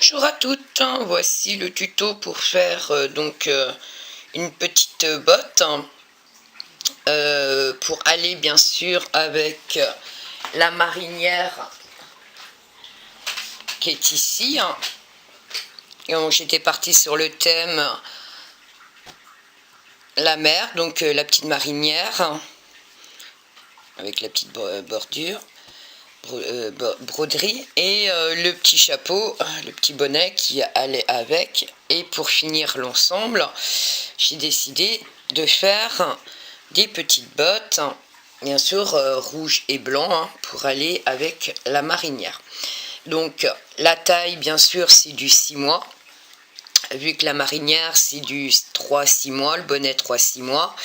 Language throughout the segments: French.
Bonjour à toutes, voici le tuto pour faire une petite botte pour aller bien sûr avec la marinière qui est ici. Et j'étais partie sur le thème la mer, donc la petite marinière avec la petite bordure. Broderie et le petit chapeau, le petit bonnet qui allait avec. Et pour finir l'ensemble, j'ai décidé de faire des petites bottes, bien sûr rouge et blanc, pour aller avec la marinière. Donc la taille, bien sûr, c'est du 6 mois, vu que la marinière c'est du 3-6 mois, le bonnet 3-6 mois,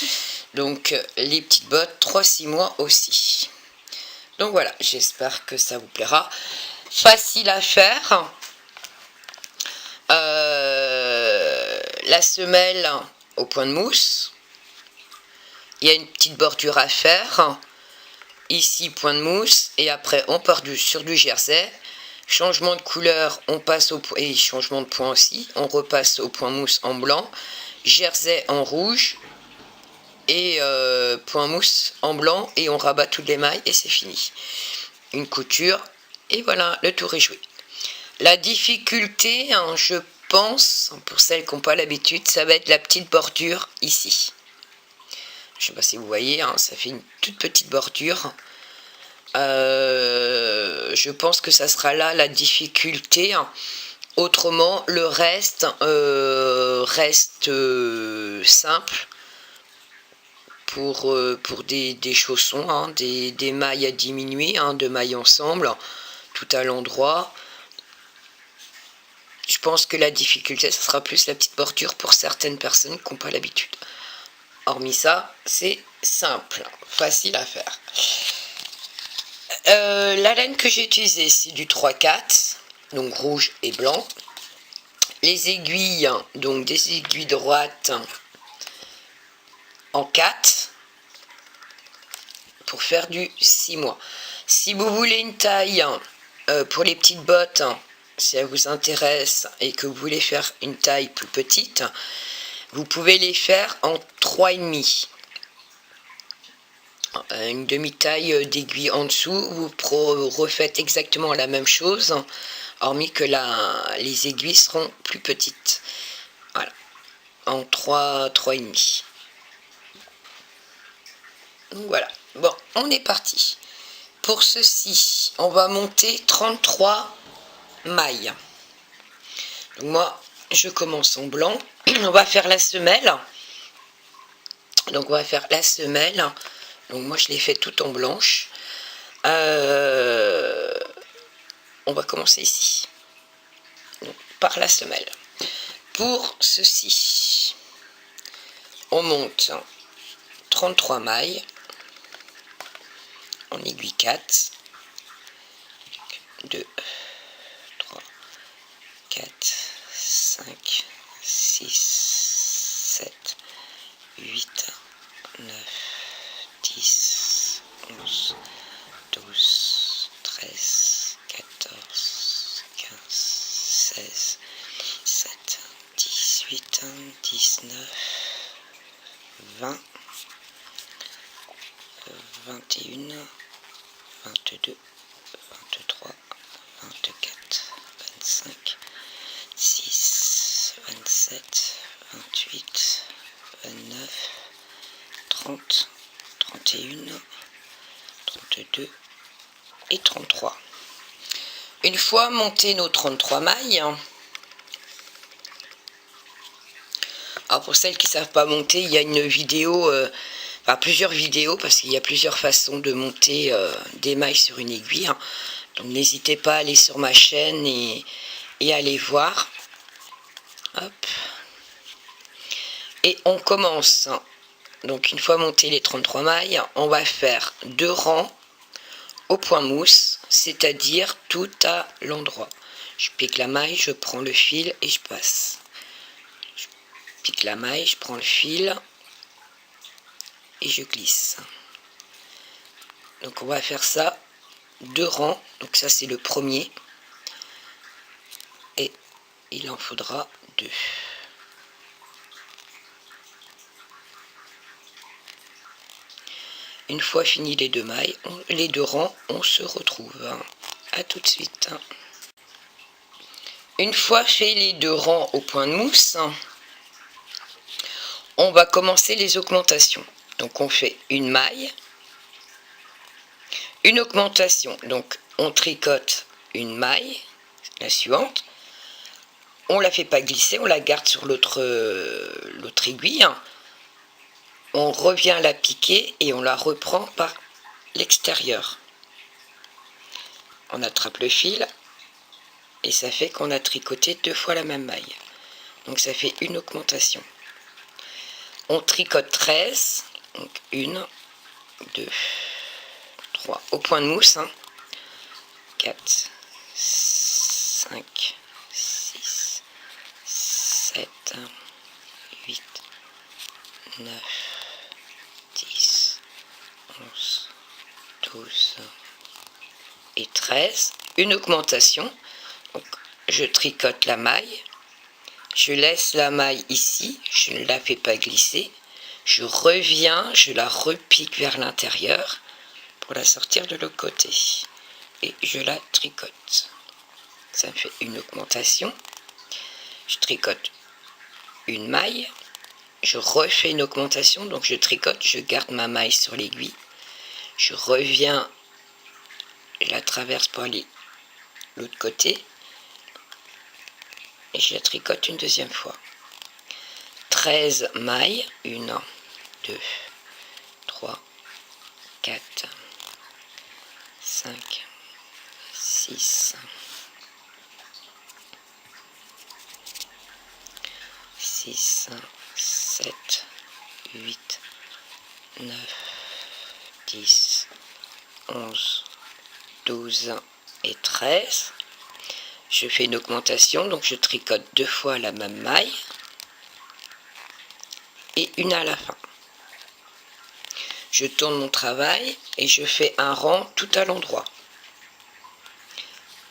donc les petites bottes 3-6 mois aussi. Donc voilà, j'espère que ça vous plaira. Facile à faire. La semelle au point de mousse. Il y a une petite bordure à faire. Ici, point de mousse. Et après, on part sur du jersey. Changement de couleur, on passe au point. Et changement de point aussi. On repasse au point mousse en blanc. Jersey en rouge. Et point mousse en blanc. Et on rabat toutes les mailles et c'est fini. Une couture et voilà, le tour est joué. La difficulté, je pense, pour celles qui n'ont pas l'habitude, ça va être la petite bordure ici. Je ne sais pas si vous voyez, ça fait une toute petite bordure. Je pense que ça sera là la difficulté. Autrement, le reste reste simple. Pour des chaussons, des mailles à diminuer, 2 mailles ensemble, tout à l'endroit. Je pense que la difficulté, ce sera plus la petite bordure pour certaines personnes qui n'ont pas l'habitude. Hormis ça, c'est simple, facile à faire. La laine que j'ai utilisée, c'est du 3-4, donc rouge et blanc. Les aiguilles, donc des aiguilles droites en 4. Pour faire du 6 mois. Si vous voulez une taille pour les petites bottes, si elle vous intéresse et que vous voulez faire une taille plus petite, vous pouvez les faire en 3,5. Une demi-taille d'aiguille en dessous, vous refaites exactement la même chose, hormis que les aiguilles seront plus petites. Voilà, en 3,5. Donc voilà. Bon, on est parti. Pour ceci, on va monter 33 mailles. Donc moi, je commence en blanc. On va faire la semelle. Donc on va faire la semelle. Donc moi, je l'ai fait tout en blanche. On va commencer ici. Donc, par la semelle. Pour ceci, on monte 33 mailles. En aiguille 4, 2, 3, 4, 5, 6, 7, 8, 9, 10, 11, 12, 13, 14, 15, 16, 17, 18, 19, 20, 21, 22, 23, 24, 25, 26, 27, 28, 29, 30, 31, 32 et 33. Une fois monté nos 33 mailles, alors pour celles qui ne savent pas monter, il y a une vidéo, plusieurs vidéos, parce qu'il y a plusieurs façons de monter des mailles sur une aiguille. Donc n'hésitez pas à aller sur ma chaîne et aller voir. Hop. Et on commence. Donc une fois monté les 33 mailles, on va faire 2 rangs au point mousse, c'est-à-dire tout à l'endroit. Je pique la maille, je prends le fil et je passe. Je pique la maille, je prends le fil et je glisse. Donc on va faire ça 2 rangs, donc ça c'est le premier, et il en faudra 2. Une fois fini les 2 mailles, les 2 rangs, on se retrouve. À tout de suite. Une fois fait les 2 rangs au point de mousse, on va commencer les augmentations. Donc on fait une maille, une augmentation, donc on tricote une maille, la suivante, on la fait pas glisser, on la garde sur l'autre aiguille, on revient la piquer et on la reprend par l'extérieur. On attrape le fil et ça fait qu'on a tricoté 2 fois la même maille. Donc ça fait une augmentation. On tricote 13, donc 1, 2, 3, au point de mousse, 4, 5, 6, 7, 8, 9, 10, 11, 12 et 13. Une augmentation. Donc, je tricote la maille. Je laisse la maille ici. Je ne la fais pas glisser. Je reviens, je la repique vers l'intérieur pour la sortir de l'autre côté. Et je la tricote. Ça me fait une augmentation. Je tricote une maille. Je refais une augmentation, donc je tricote, je garde ma maille sur l'aiguille. Je reviens, je la traverse pour aller de l'autre côté. Et je la tricote une deuxième fois. 13 mailles. 1, 2, 3, 4, 5, 6, 6, 7, 8, 9, 10, 11, 12 et 13. Je fais une augmentation, donc je tricote 2 fois la même maille et une à la fin. Je tourne mon travail et je fais un rang tout à l'endroit.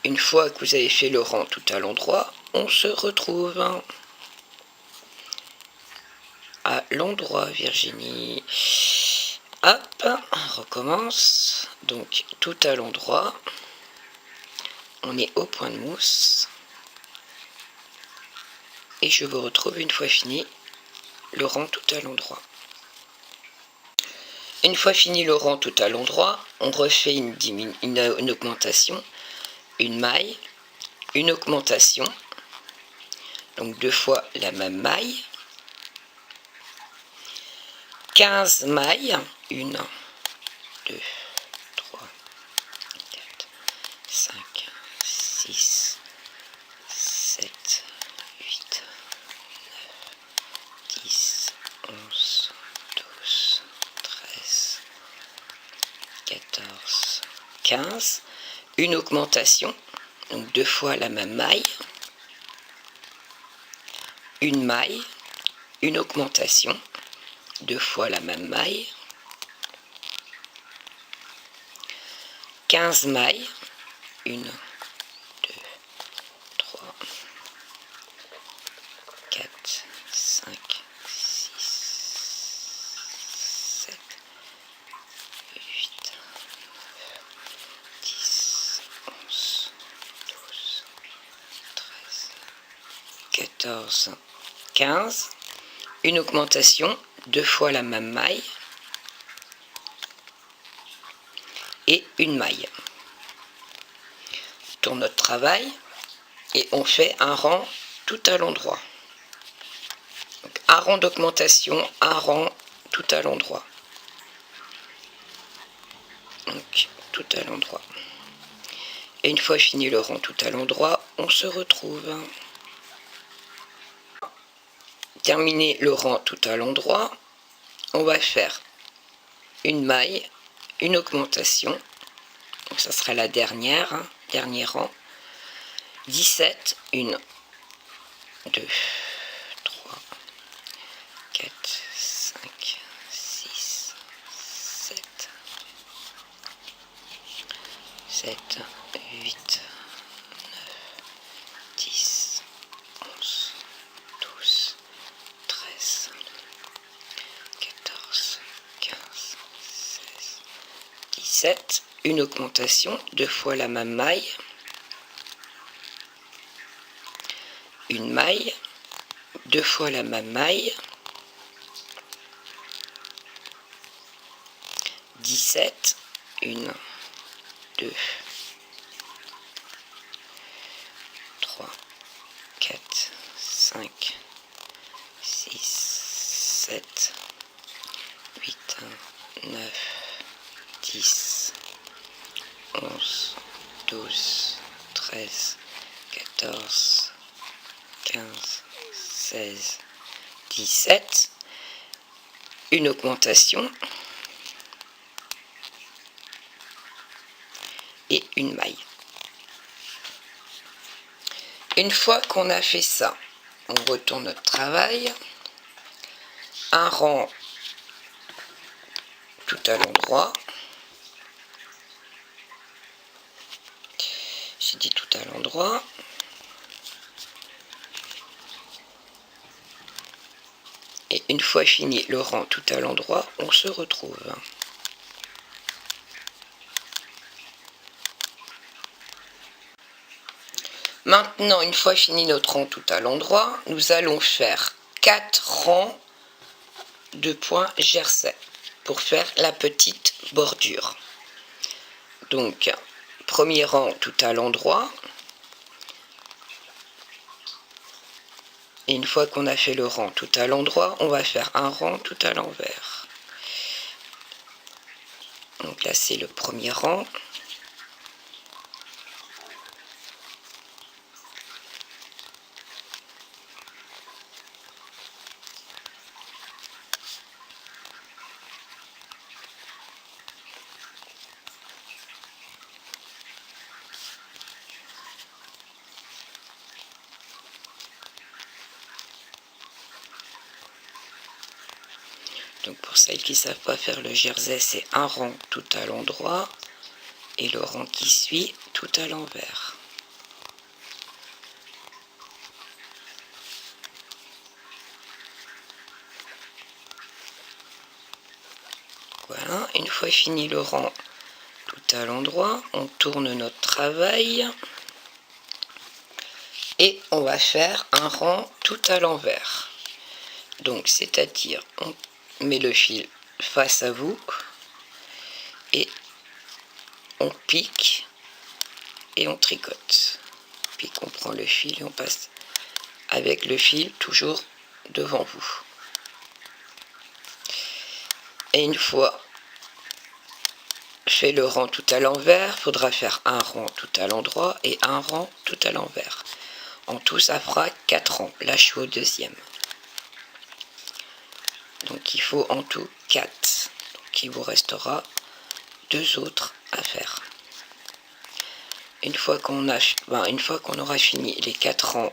Une fois que vous avez fait le rang tout à l'endroit, on se retrouve à l'endroit, Virginie. Hop, on recommence. Donc tout à l'endroit, on est au point de mousse. Et je vous retrouve une fois fini le rang tout à l'endroit. Une fois fini le rang tout à l'endroit, on refait une augmentation, une maille, une augmentation, donc 2 fois la même maille, 15 mailles, 1, 2, 3, 4, 5, 6, 7, 8, 9, 10, 11, 12, 13, 14, 15, une augmentation, donc 2 fois la même maille, une maille, une augmentation, 2 fois la même maille, 15 mailles, 1, 2, 3, 4, 5, 6, 7, 8, 10, 11, 12, 13, 14, 15, une augmentation, 2 fois la même maille et une maille. On tourne notre travail et on fait un rang tout à l'endroit. Un rang d'augmentation, un rang tout à l'endroit. Donc tout à l'endroit. Et une fois fini le rang tout à l'endroit, on se retrouve. Terminer le rang tout à l'endroit, on va faire une maille, une augmentation, donc ça sera la dernière, dernier rang, 17, 1, 2, 3, 4, 5, 6, 7, 7, 8, 9, 10, 17, une augmentation, 2 fois la même maille, une maille, 2 fois la même maille, 17, 1, 2, 3, 4, 5, 6, 7, 8, 9, 10, 11, 12, 13, 14, 15, 16, 17, une augmentation et une maille. Une fois qu'on a fait ça, on retourne notre travail, un rang tout à l'endroit, j'ai dit tout à l'endroit, et une fois fini le rang tout à l'endroit, on se retrouve. Maintenant, une fois fini notre rang tout à l'endroit, nous allons faire 4 rangs de points jersey pour faire la petite bordure. Donc, premier rang tout à l'endroit. Et une fois qu'on a fait le rang tout à l'endroit, on va faire un rang tout à l'envers. Donc là, c'est le premier rang. Donc pour celles qui ne savent pas faire le jersey, c'est un rang tout à l'endroit et le rang qui suit tout à l'envers. Voilà, une fois fini le rang tout à l'endroit, on tourne notre travail et on va faire un rang tout à l'envers. Donc c'est-à-dire on met le fil face à vous et on pique et on tricote. Puis on prend le fil et on passe avec le fil toujours devant vous. Et une fois fait le rang tout à l'envers, il faudra faire un rang tout à l'endroit et un rang tout à l'envers. En tout, ça fera 4 rangs. Là, je suis au deuxième. Donc, il faut en tout 4. Donc, il vous restera 2 autres à faire. Une fois qu'on aura fini les 4 rangs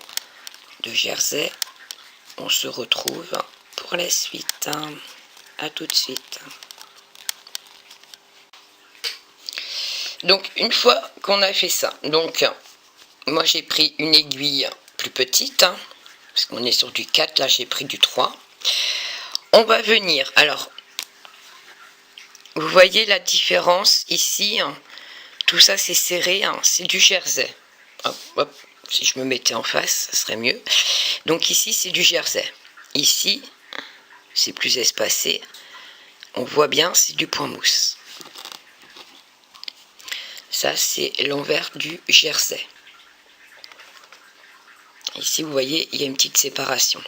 de jersey, on se retrouve pour la suite. À tout de suite. Donc une fois qu'on a fait ça, donc moi j'ai pris une aiguille plus petite, parce qu'on est sur du 4, là j'ai pris du 3. On va venir, alors vous voyez la différence ici, tout ça c'est serré, c'est du jersey. Hop, hop, si je me mettais en face, ça serait mieux. Donc ici c'est du jersey, ici c'est plus espacé, on voit bien c'est du point mousse. Ça, c'est l'envers du jersey. Ici, vous voyez, il y a une petite séparation.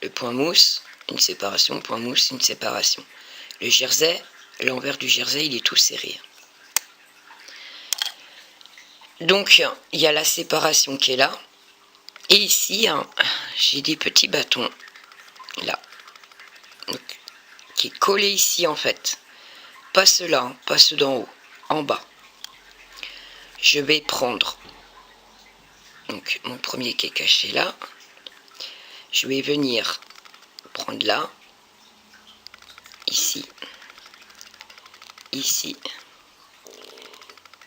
Le point mousse, une séparation, point mousse, une séparation. Le jersey, l'envers du jersey, il est tout serré. Donc, il y a la séparation qui est là. Et ici, j'ai des petits bâtons, là, donc, qui est collé ici, en fait. Pas ceux-là, pas ceux d'en haut, en bas. Je vais prendre donc mon premier qui est caché là. Je vais venir prendre là, ici, ici,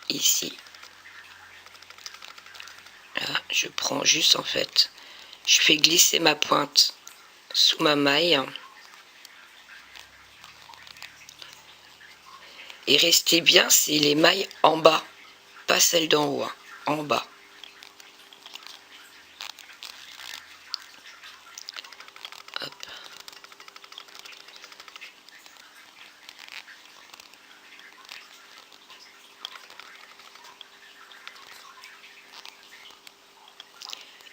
ici. Là, je prends juste en fait, je fais glisser ma pointe sous ma maille. Et restez bien, c'est les mailles en bas, pas celles d'en haut, hein, en bas. Hop.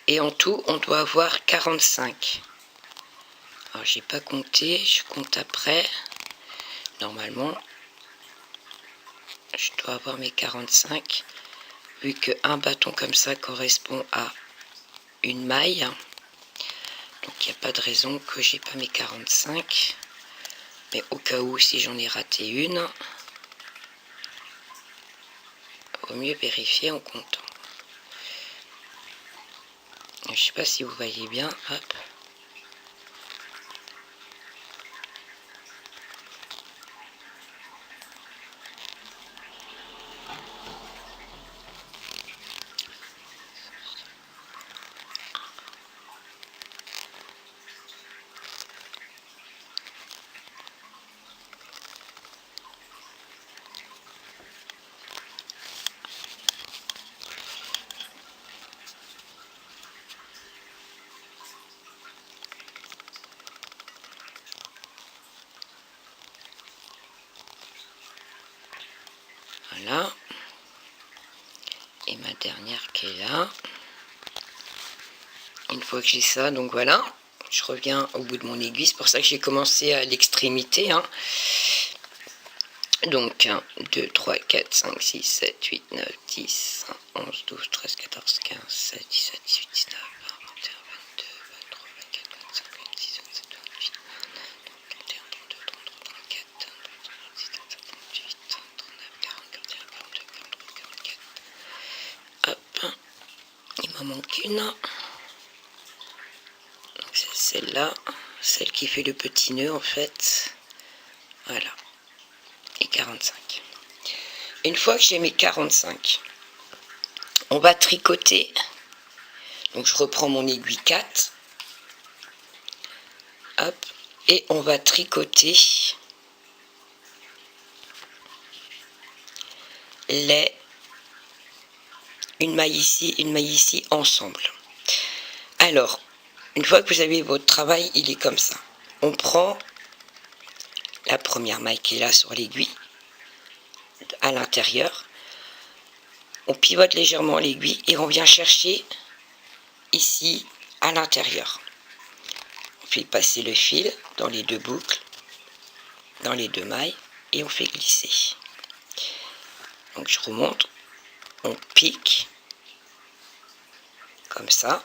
Et en tout, on doit avoir 45. Alors, j'ai pas compté, je compte après. Normalement, je dois avoir mes 45, vu qu'un bâton comme ça correspond à une maille. Donc, il n'y a pas de raison que j'ai pas mes 45. Mais au cas où, si j'en ai raté une, vaut mieux vérifier en comptant. Je sais pas si vous voyez bien. Hop. Voilà. Et ma dernière qui est là. Une fois que j'ai ça, donc voilà. Je reviens au bout de mon aiguille. C'est pour ça que j'ai commencé à l'extrémité. Hein. Donc 1, 2, 3, 4, 5, 6, 7, 8, 9, 10, 11, 12, 13, 14, 15, 16, 17, 18, 19, 20, 21, 22, 23, 24, 25, 26, 27, 28, 31, 32, 33, 34, 35, 36, 37, 38, 39, 40, 41, 42, 43, 44. Hop, il m'en manque une. Donc c'est celle-là, celle qui fait le petit nœud en fait. Voilà. Et 45. Une fois que j'ai mes 45, on va tricoter. Donc je reprends mon aiguille 4. Hop. Et on va tricoter une maille ici ensemble. Alors, une fois que vous avez votre travail, il est comme ça. On prend la première maille qui est là sur l'aiguille, à l'intérieur. On pivote légèrement l'aiguille et on vient chercher ici à l'intérieur. On fait passer le fil dans les deux boucles, dans les deux mailles, et on fait glisser. Donc je remonte, on pique, comme ça,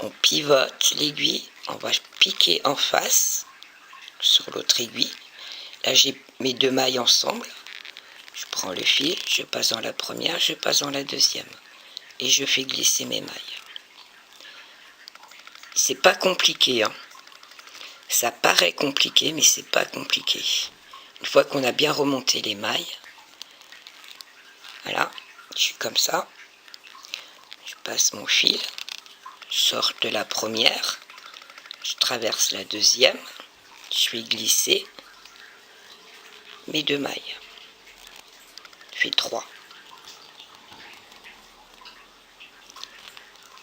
on pivote l'aiguille, on va piquer en face, sur l'autre aiguille. Là j'ai mes deux mailles ensemble, je prends le fil, je passe dans la première, je passe dans la deuxième, et je fais glisser mes mailles. C'est pas compliqué, hein. Ça paraît compliqué, mais c'est pas compliqué. Une fois qu'on a bien remonté les mailles, voilà, je suis comme ça, je passe mon fil, je sors de la première, je traverse la deuxième, je fais glisser mes deux mailles, je fais 3.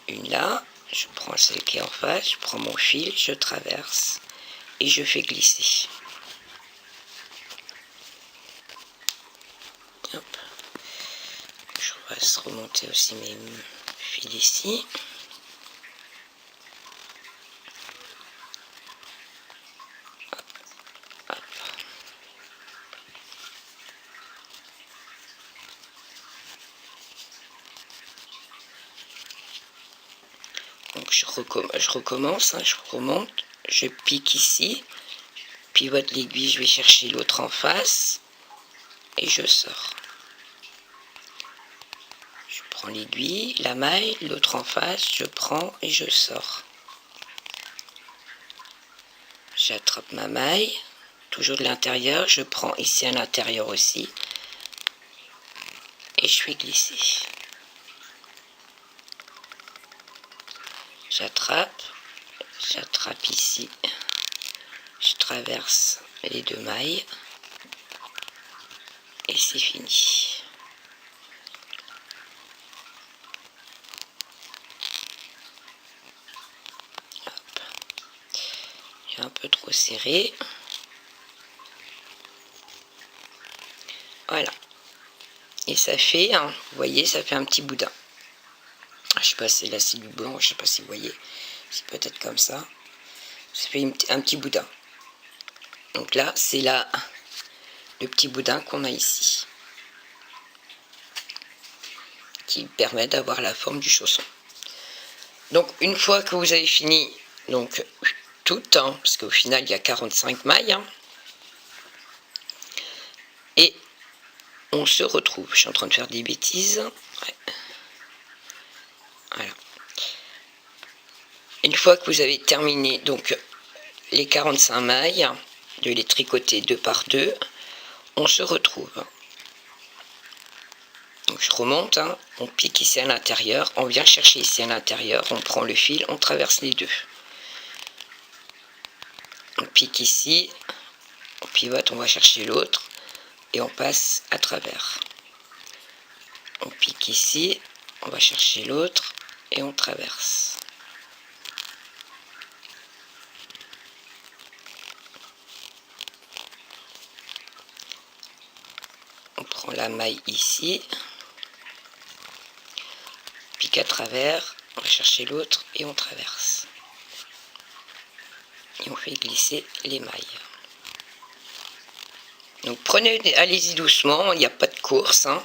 Une là, je prends celle qui est en face, je prends mon fil, je traverse et je fais glisser. Hop. Je vais remonter aussi mes fils ici. Donc je recommence, hein, je remonte, je pique ici, pivote l'aiguille, je vais chercher l'autre en face et je sors. Je prends l'aiguille, la maille, l'autre en face, je prends et je sors. J'attrape ma maille, toujours de l'intérieur, je prends ici à l'intérieur aussi et je fais glisser. J'attrape ici, je traverse les deux mailles, et c'est fini. Hop. J'ai un peu trop serré. Voilà. Et ça fait, hein, vous voyez, ça fait un petit boudin. Je sais pas si là c'est du blanc, je sais pas si vous voyez. C'est peut-être comme ça. Ça fait un petit boudin. Donc là, c'est là le petit boudin qu'on a ici, qui permet d'avoir la forme du chausson. Donc une fois que vous avez fini, donc tout, hein, parce qu'au final il y a 45 mailles, hein, et on se retrouve. Je suis en train de faire des bêtises. Ouais. Voilà. Une fois que vous avez terminé donc les 45 mailles, de les tricoter 2 par 2, on se retrouve. Donc je remonte, hein, on pique ici à l'intérieur, on vient chercher ici à l'intérieur, on prend le fil, on traverse les deux. On pique ici, on pivote, on va chercher l'autre et on passe à travers. On pique ici, on va chercher l'autre et on traverse. On prend la maille ici, pique à travers, on va chercher l'autre et on traverse. Et on fait glisser les mailles. Donc prenez, allez-y doucement, il n'y a pas de course, hein.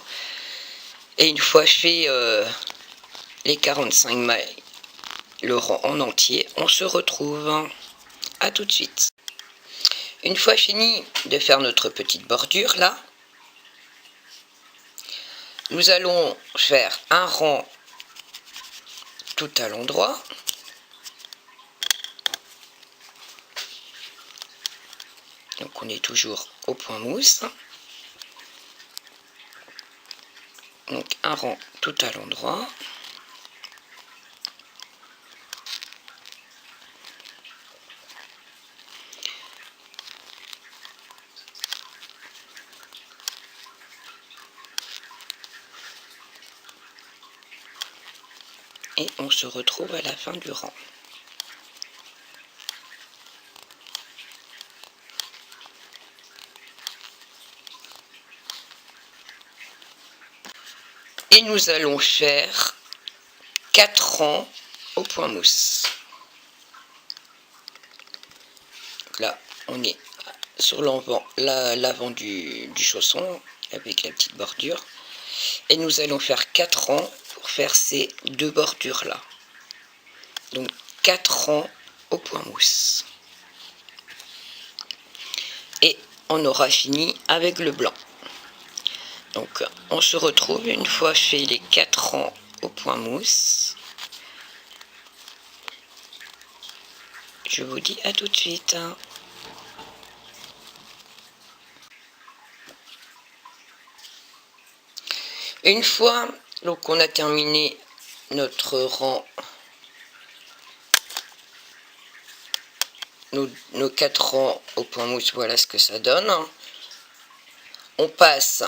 Et une fois fait les 45 mailles, le rang en entier, on se retrouve. À tout de suite. Une fois fini de faire notre petite bordure là, nous allons faire un rang tout à l'endroit. Donc on est toujours au point mousse. Donc un rang tout à l'endroit. Et on se retrouve à la fin du rang. Et nous allons faire 4 rangs au point mousse. Donc là, on est sur l'avant du chausson avec la petite bordure. Et nous allons faire 4 rangs pour faire ces 2 bordures là. Donc 4 rangs au point mousse. Et on aura fini avec le blanc. Donc on se retrouve une fois fait les 4 rangs au point mousse. Je vous dis à tout de suite. Une fois donc on a terminé notre rang, nos 4 rangs au point mousse, voilà ce que ça donne. On passe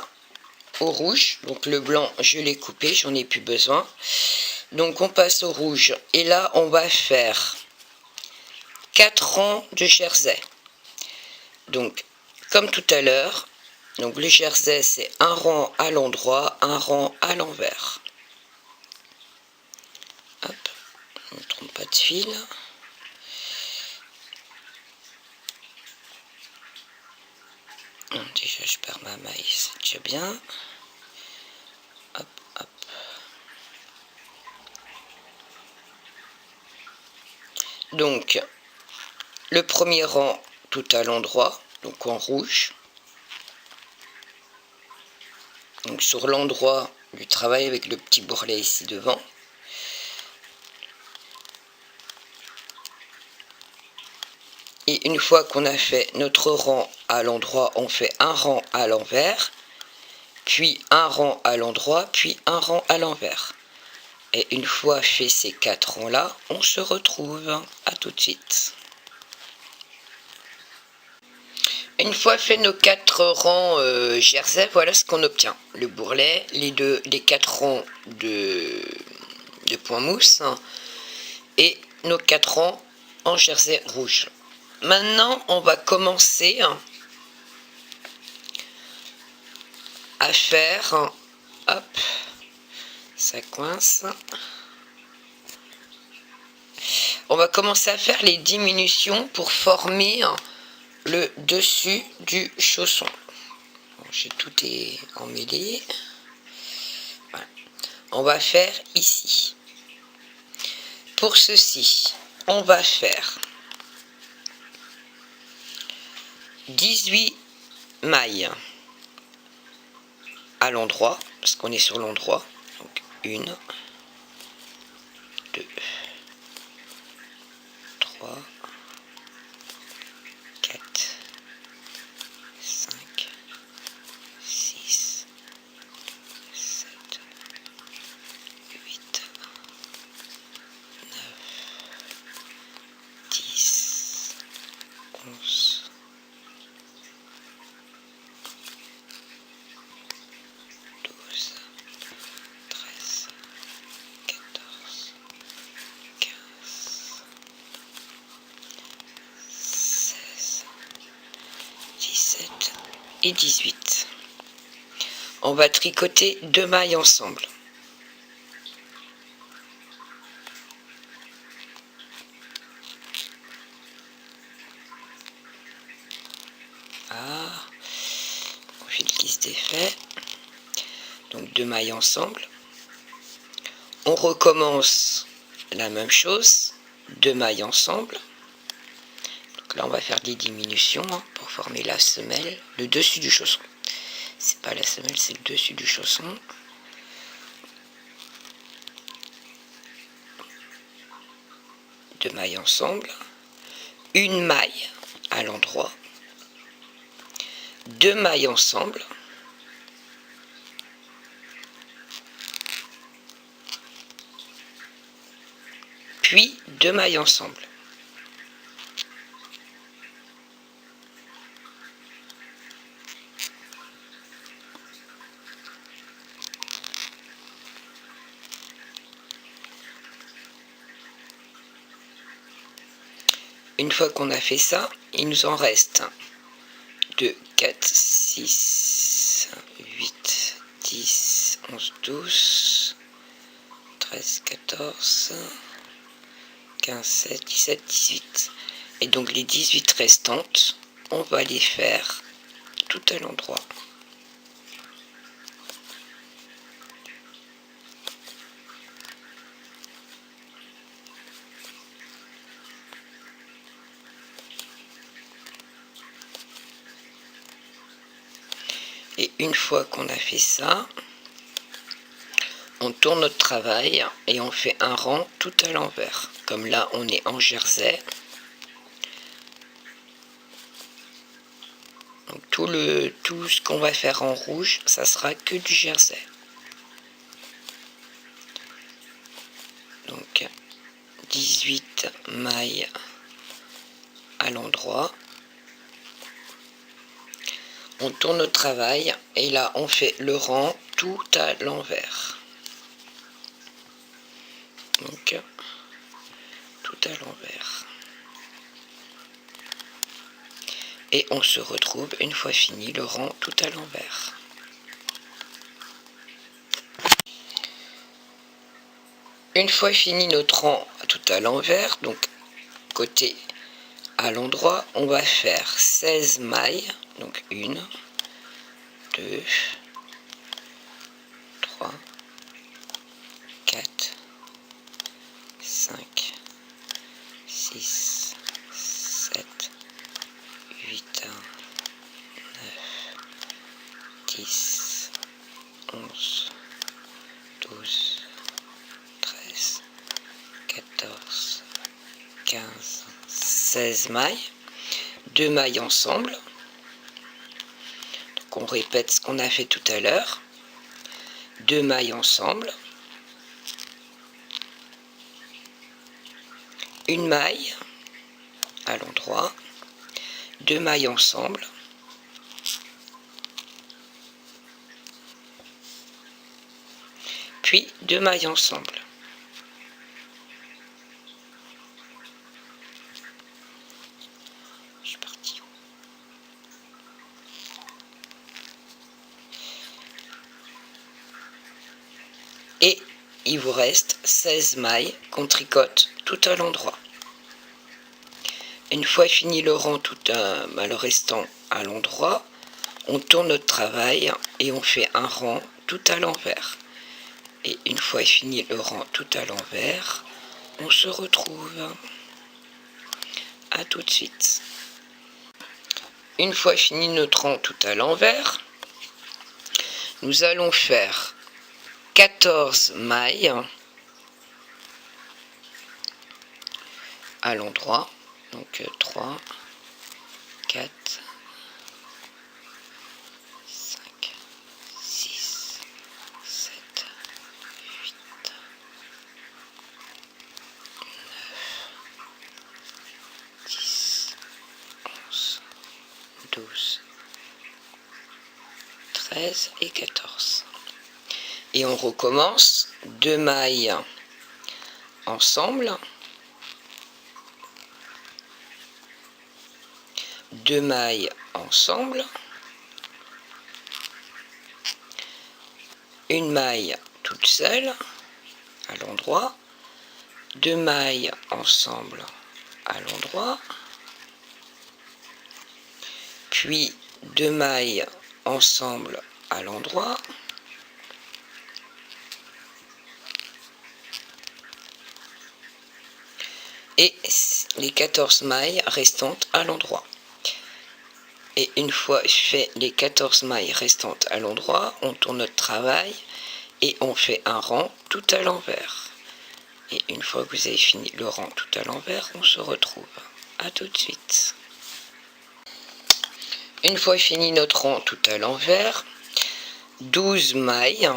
au rouge, donc le blanc je l'ai coupé, j'en ai plus besoin. Donc on passe au rouge et là on va faire 4 rangs de jersey. Donc comme tout à l'heure, donc le jersey c'est un rang à l'endroit, un rang à l'envers. Hop, on ne trompe pas de fil. Déjà je perds ma maille, c'est déjà bien. Hop, hop. Donc le premier rang tout à l'endroit, donc en rouge. Donc sur l'endroit du travail avec le petit bourrelet ici devant. Et une fois qu'on a fait notre rang à l'endroit, on fait un rang à l'envers, puis un rang à l'endroit, puis un rang à l'envers. Et une fois fait ces 4 rangs là, on se retrouve. À tout de suite. Une fois fait nos 4 rangs jersey, voilà ce qu'on obtient. Le bourrelet, les 4 rangs de point mousse et nos 4 rangs en jersey rouge. Maintenant, on va commencer à faire, hop, ça coince. On va commencer à faire les diminutions pour former le dessus du chausson. Bon, j'ai tout est emmêlé. Voilà. On va faire ici. Pour ceci, on va faire 18 mailles à l'endroit, parce qu'on est sur l'endroit. Donc 1, 2, 3, 4, 5, 6, 7, 8, 9, 10, 11, 12, 13, 14, 15, 16, 17 et 18. On va tricoter 2 mailles ensemble. Ah, on fil qui se défait. Donc 2 mailles ensemble. On recommence la même chose, 2 mailles ensemble. Donc là on va faire des diminutions pour former la semelle, le dessus du chausson. C'est pas la semelle, c'est le dessus du chausson. Deux mailles ensemble, une maille à l'endroit, 2 mailles ensemble, puis 2 mailles ensemble. Une fois qu'on a fait ça, il nous en reste 2, 4, 6, 8, 10, 11, 12, 13, 14, 15, 16, 17, 18. Et donc les 18 restantes, on va les faire tout à l'endroit. Et une fois qu'on a fait ça, on tourne notre travail et on fait un rang tout à l'envers. Comme là, on est en jersey. Donc tout ce qu'on va faire en rouge, ça sera que du jersey. Donc 18 mailles à l'endroit. On tourne notre travail et là on fait le rang tout à l'envers. Donc tout à l'envers. Et on se retrouve une fois fini le rang tout à l'envers. Une fois fini notre rang tout à l'envers, donc côté à l'endroit, on va faire 16 mailles, donc 1, 2, 3, 4, 5, 6, 7, 8, 9, 10, 11, 12, 13, 14, 15, 16 mailles, 2 mailles ensemble. Donc on répète ce qu'on a fait tout à l'heure. 2 mailles ensemble, une maille à l'endroit, 2 mailles ensemble, puis 2 mailles ensemble. Je suis partie. Et il vous reste 16 mailles qu'on tricote tout à l'endroit. Une fois fini le rang le restant à l'endroit, on tourne notre travail et on fait un rang tout à l'envers. Et une fois fini le rang tout à l'envers, on se retrouve. À tout de suite. Une fois fini notre rang tout à l'envers, nous allons faire 14 mailles à l'endroit. Donc 3, 4, 5, 6, 7, 8, 9, 10, 11, 12, 13 et 14. Et on recommence 2 mailles ensemble, 2 mailles ensemble, une maille toute seule à l'endroit, 2 mailles ensemble à l'endroit, puis 2 mailles ensemble à l'endroit, et les 14 mailles restantes à l'endroit. Et une fois fait les 14 mailles restantes à l'endroit, on tourne notre travail et on fait un rang tout à l'envers. Et une fois que vous avez fini le rang tout à l'envers, on se retrouve. À tout de suite. Une fois fini notre rang tout à l'envers, 12 mailles.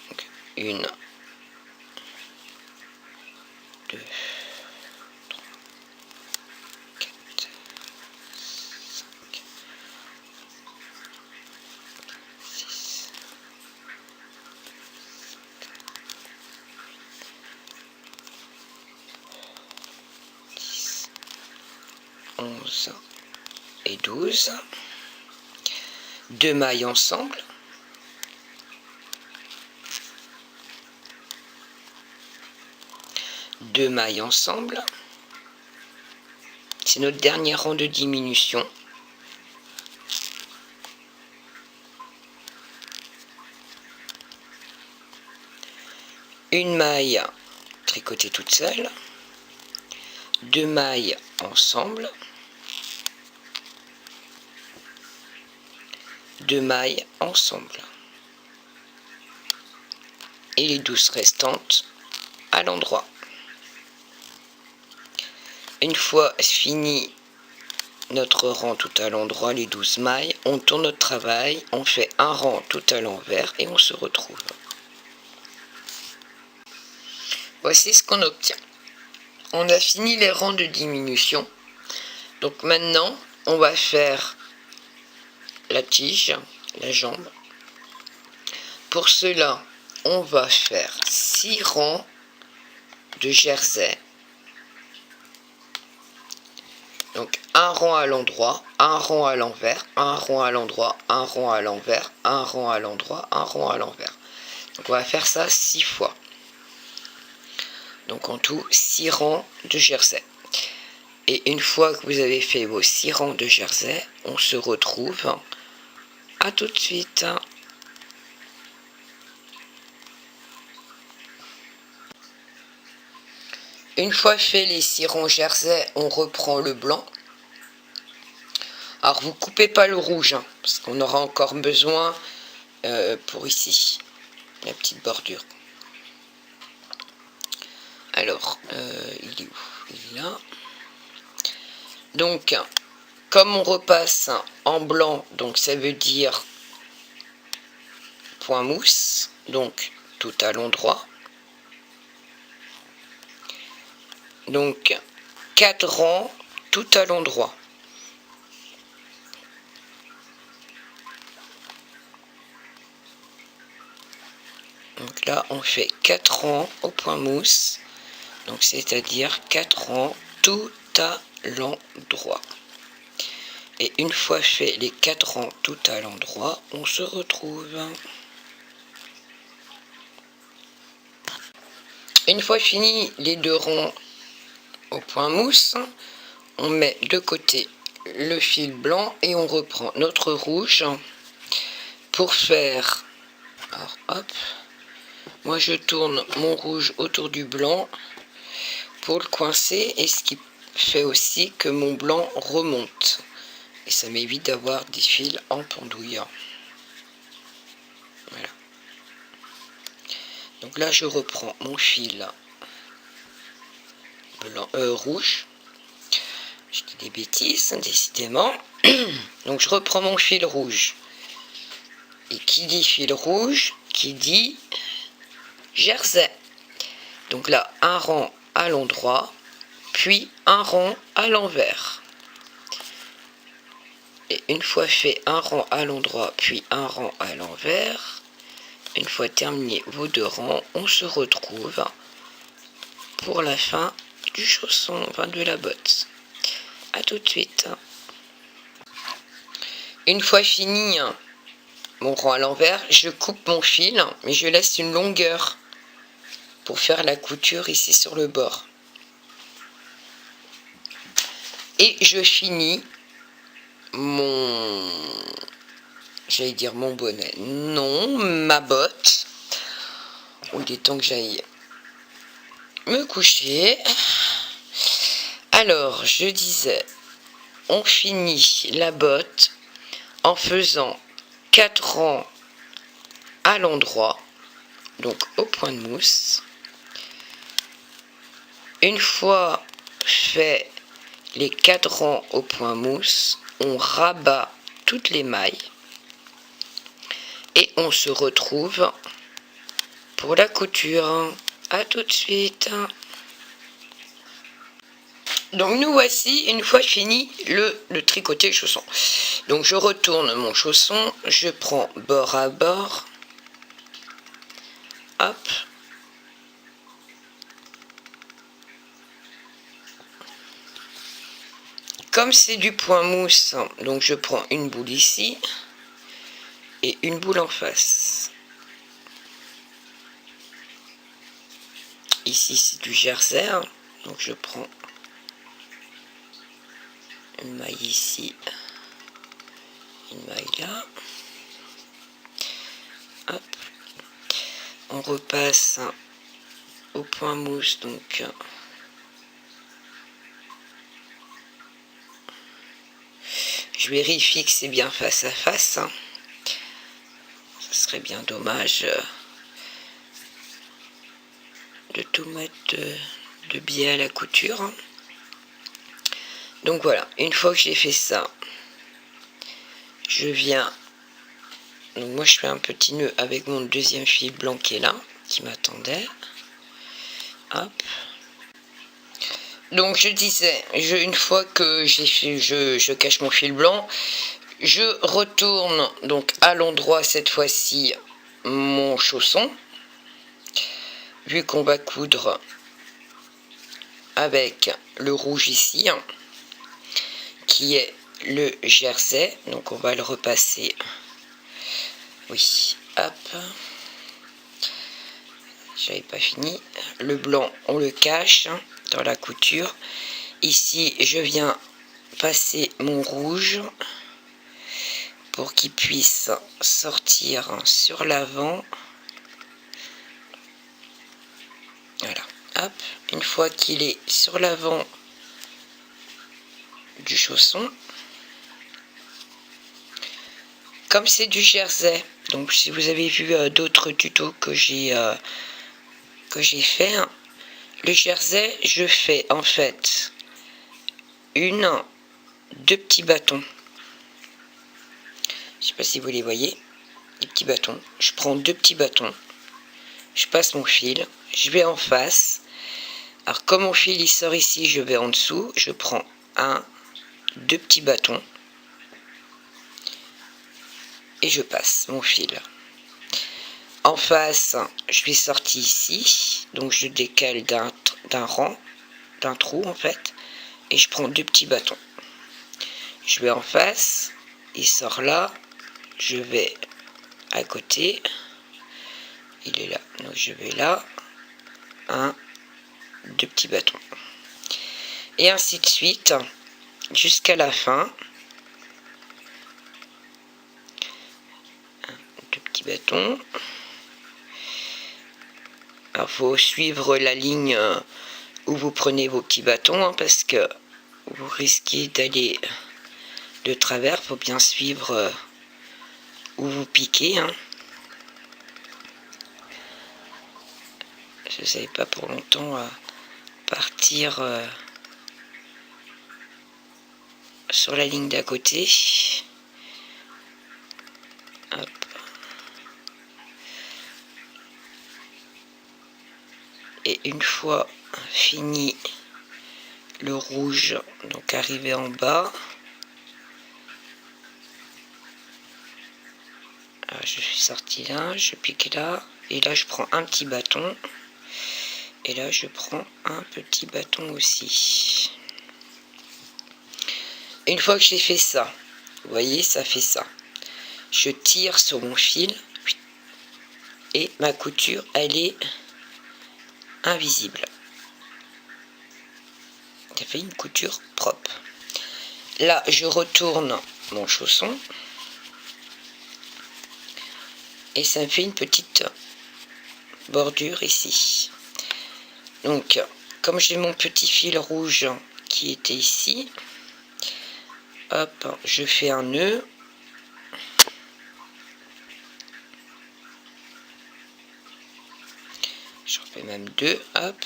Donc, 1, 2, 3, 4, 5, 6, 10, 11 et 12. 2 mailles ensemble. Deux mailles ensemble. C'est notre dernier rang de diminution. Une maille tricotée toute seule. 2 mailles ensemble. 2 mailles ensemble. Et les 12 restantes à l'endroit. Une fois fini notre rang tout à l'endroit, les 12 mailles, on tourne notre travail, on fait un rang tout à l'envers et on se retrouve. Voici ce qu'on obtient. On a fini les rangs de diminution. Donc maintenant, on va faire la tige, la jambe. Pour cela, on va faire 6 rangs de jersey. Donc un rang à l'endroit, un rang à l'envers, un rang à l'endroit, un rang à l'envers, un rang à l'endroit, un rang à l'envers. Donc on va faire ça 6 fois. Donc en tout 6 rangs de jersey. Et une fois que vous avez fait vos 6 rangs de jersey, on se retrouve. À tout de suite. Une fois fait les 6 rangs jersey, on reprend le blanc. Alors vous coupez pas le rouge, hein, parce qu'on aura encore besoin pour ici, la petite bordure. Alors, il est où? Il est là. Donc, comme on repasse en blanc, donc ça veut dire point mousse, donc tout à l'endroit. Donc 4 rangs tout à l'endroit. là on fait 4 rangs au point mousse, donc c'est-à-dire 4 rangs tout à l'endroit. Et une fois fait les 4 rangs tout à l'endroit, on se retrouve. Une fois fini les 2 rangs au point mousse, on met de côté le fil blanc et on reprend notre rouge pour faire. Alors hop, moi je tourne mon rouge autour du blanc pour le coincer, et ce qui fait aussi que mon blanc remonte et ça m'évite d'avoir des fils en pendouille. Voilà. Donc là je reprends mon fil blanc, rouge. Je dis des bêtises, décidément. Donc je reprends mon fil rouge. Et qui dit fil rouge, qui dit jersey. Donc là, un rang à l'endroit, puis un rang à l'envers. Et une fois fait un rang à l'endroit, puis un rang à l'envers, une fois terminé vos 2 rangs, on se retrouve pour la fin du chausson, enfin de la botte. A tout de suite. Une fois fini mon rang à l'envers, je coupe mon fil, mais je laisse une longueur pour faire la couture ici sur le bord. Et je finis j'allais dire mon bonnet, non, ma botte. Il est temps que j'aille me coucher. Alors, je disais, on finit la botte en faisant 4 rangs à l'endroit, donc au point de mousse. Une fois fait les 4 rangs au point mousse, on rabat toutes les mailles et on se retrouve pour la couture. A tout de suite. Donc nous voici une fois fini le tricoté chausson. Donc je retourne mon chausson, je prends bord à bord, hop, comme c'est du point mousse, donc je prends une boule ici et une boule en face. Ici c'est du jersey, donc je prends une maille ici, une maille là, hop, on repasse au point mousse, donc je vérifie que c'est bien face à face, ce serait bien dommage de tout mettre de biais à la couture. Donc voilà, une fois que j'ai fait ça, je viens, donc moi je fais un petit nœud avec mon deuxième fil blanc qui est là, qui m'attendait, hop. Donc je disais, une fois que j'ai fait, je cache mon fil blanc, je retourne donc à l'endroit cette fois-ci mon chausson, vu qu'on va coudre avec le rouge ici, qui est le jersey, donc on va le repasser, oui, hop, j'avais pas fini, le blanc on le cache dans la couture, ici je viens passer mon rouge pour qu'il puisse sortir sur l'avant, voilà, hop, une fois qu'il est sur l'avant du chausson, comme c'est du jersey, donc si vous avez vu d'autres tutos que j'ai fait, le jersey, je fais en fait 2 petits bâtons, je sais pas si vous les voyez, des petits bâtons, je prends 2 petits bâtons, je passe mon fil, je vais en face, alors comme mon fil il sort ici, je vais en dessous, je prends 2 petits bâtons et je passe mon fil. En face, je suis sortie ici, donc je décale d'un rang, d'un trou en fait, et je prends 2 petits bâtons. Je vais en face, il sort là, je vais à côté, il est là, donc je vais là, 1, 2 petits bâtons. Et ainsi de suite, jusqu'à la fin. 2 petits bâtons. Alors, faut suivre la ligne où vous prenez vos petits bâtons, hein, parce que vous risquez d'aller de travers. Faut bien suivre où vous piquez. Hein. Je ne savais pas pour longtemps partir sur la ligne d'à côté. Hop. Et une fois fini le rouge, donc arrivé en bas, alors je suis sorti là, je pique là, et là je prends un petit bâton, et là je prends un petit bâton aussi. Une fois que j'ai fait ça, vous voyez, ça fait ça. Je tire sur mon fil, et ma couture, elle est invisible. Ça fait une couture propre. Là, je retourne mon chausson, et ça me fait une petite bordure ici. Donc, comme j'ai mon petit fil rouge qui était ici, hop, je fais un nœud. J'en fais même 2, hop.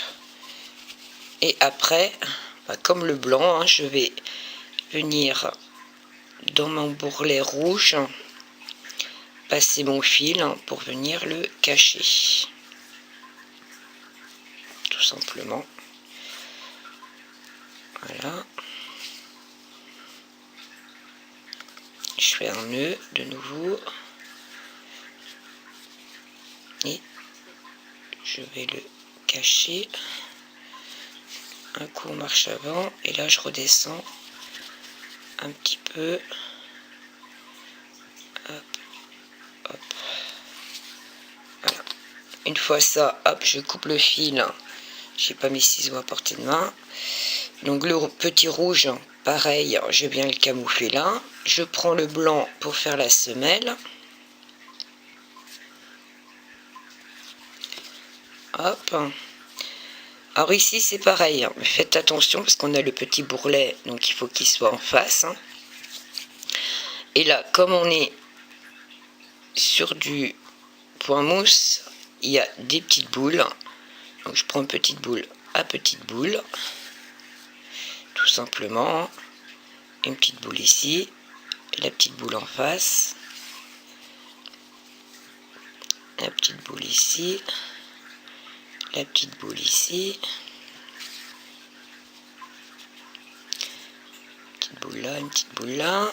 Et après, comme le blanc, hein, je vais venir dans mon bourrelet rouge, passer mon fil pour venir le cacher. Tout simplement. Voilà. Je fais un nœud de nouveau. Et je vais le cacher. Un coup on marche avant. Et là je redescends un petit peu. Hop, hop. Voilà. Une fois ça, hop, je coupe le fil. J'ai pas mes ciseaux à portée de main. Donc le petit rouge, pareil, je viens le camoufler là. Je prends le blanc pour faire la semelle. Hop. Alors ici c'est pareil, mais faites attention parce qu'on a le petit bourrelet, donc il faut qu'il soit en face. Et là, comme on est sur du point mousse, il y a des petites boules. Donc je prends une petite boule à petite boule. Tout simplement. Une petite boule ici. La petite boule en face. La petite boule ici. La petite boule ici. Petite boule là, une petite boule là.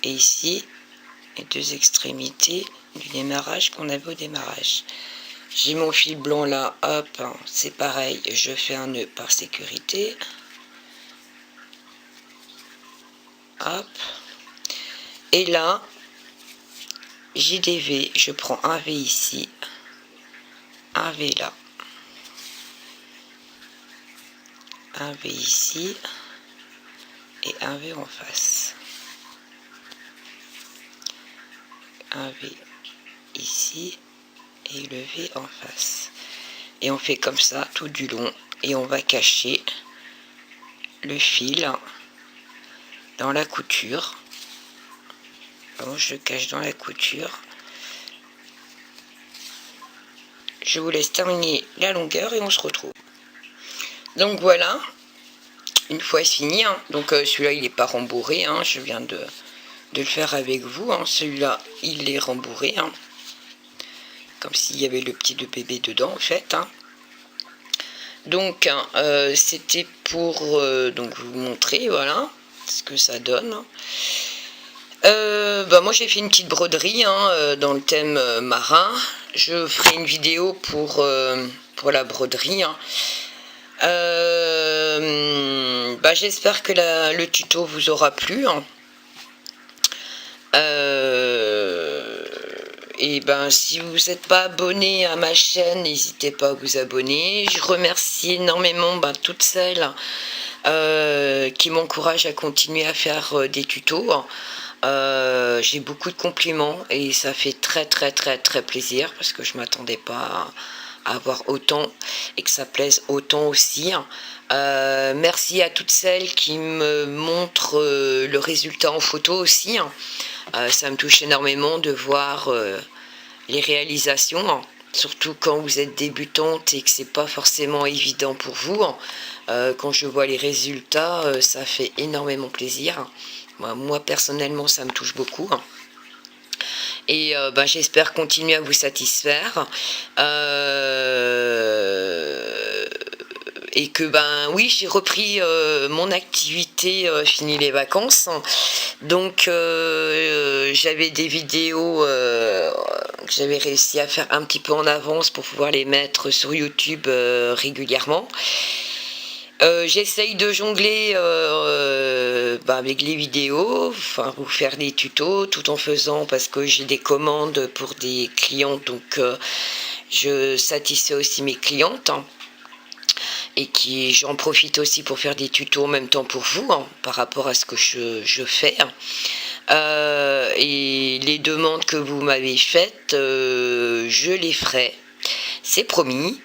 Et ici, les 2 extrémités du démarrage qu'on avait au démarrage. J'ai mon fil blanc là, hop, c'est pareil, je fais un nœud par sécurité. Hop. Et là, j'ai des V, je prends un V ici, un V là, un V ici et un V en face. Un V ici et le V en face. Et on fait comme ça tout du long et on va cacher le fil dans la couture. Bon, je cache dans la couture. Je vous laisse terminer la longueur et on se retrouve. Donc voilà, une fois fini, hein, donc celui-là il n'est pas rembourré, hein, je viens de le faire avec vous, hein, celui-là il est rembourré, hein, comme s'il y avait le petit de bébé dedans en fait. Hein. Donc c'était pour donc vous montrer, voilà, ce que ça donne. Moi j'ai fait une petite broderie hein, dans le thème marin. Je ferai une vidéo pour la broderie. Hein. J'espère que le tuto vous aura plu. Hein. Si vous n'êtes pas abonné à ma chaîne, n'hésitez pas à vous abonner. Je remercie énormément toutes celles qui m'encouragent à continuer à faire des tutos. J'ai beaucoup de compliments et ça fait très plaisir parce que je m'attendais pas à avoir autant et que ça plaise autant aussi. Merci à toutes celles qui me montrent le résultat en photo aussi. Ça me touche énormément de voir les réalisations, hein, surtout quand vous êtes débutante et que c'est pas forcément évident pour vous. Quand je vois les résultats, ça fait énormément plaisir. Moi personnellement, ça me touche beaucoup. Et j'espère continuer à vous satisfaire. Et que oui, j'ai repris mon activité fini les vacances, donc j'avais des vidéos que j'avais réussi à faire un petit peu en avance pour pouvoir les mettre sur YouTube régulièrement. J'essaye de jongler avec les vidéos, enfin vous faire des tutos tout en faisant, parce que j'ai des commandes pour des clients, donc je satisfais aussi mes clientes. Hein. Et j'en profite aussi pour faire des tutos en même temps pour vous, hein, par rapport à ce que je fais. Et les demandes que vous m'avez faites, je les ferai, c'est promis.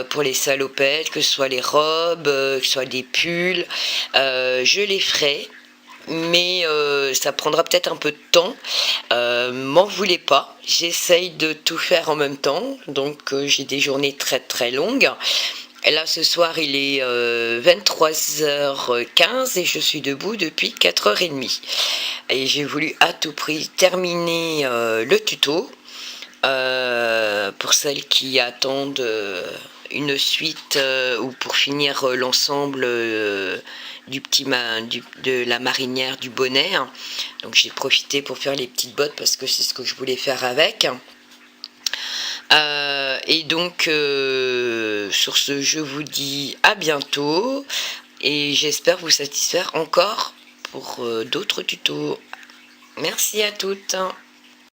Pour les salopettes, que ce soit les robes, que ce soit des pulls, je les ferai. Mais ça prendra peut-être un peu de temps, m'en voulez pas, j'essaye de tout faire en même temps, donc j'ai des journées très longues. Et là ce soir il est 23h15 et je suis debout depuis 4h30. Et j'ai voulu à tout prix terminer le tuto. Pour celles qui attendent une suite ou pour finir l'ensemble de la marinière du bonnet. Hein. Donc j'ai profité pour faire les petites bottes parce que c'est ce que je voulais faire avec. Et donc sur ce, je vous dis à bientôt et j'espère vous satisfaire encore pour d'autres tutos. Merci à toutes.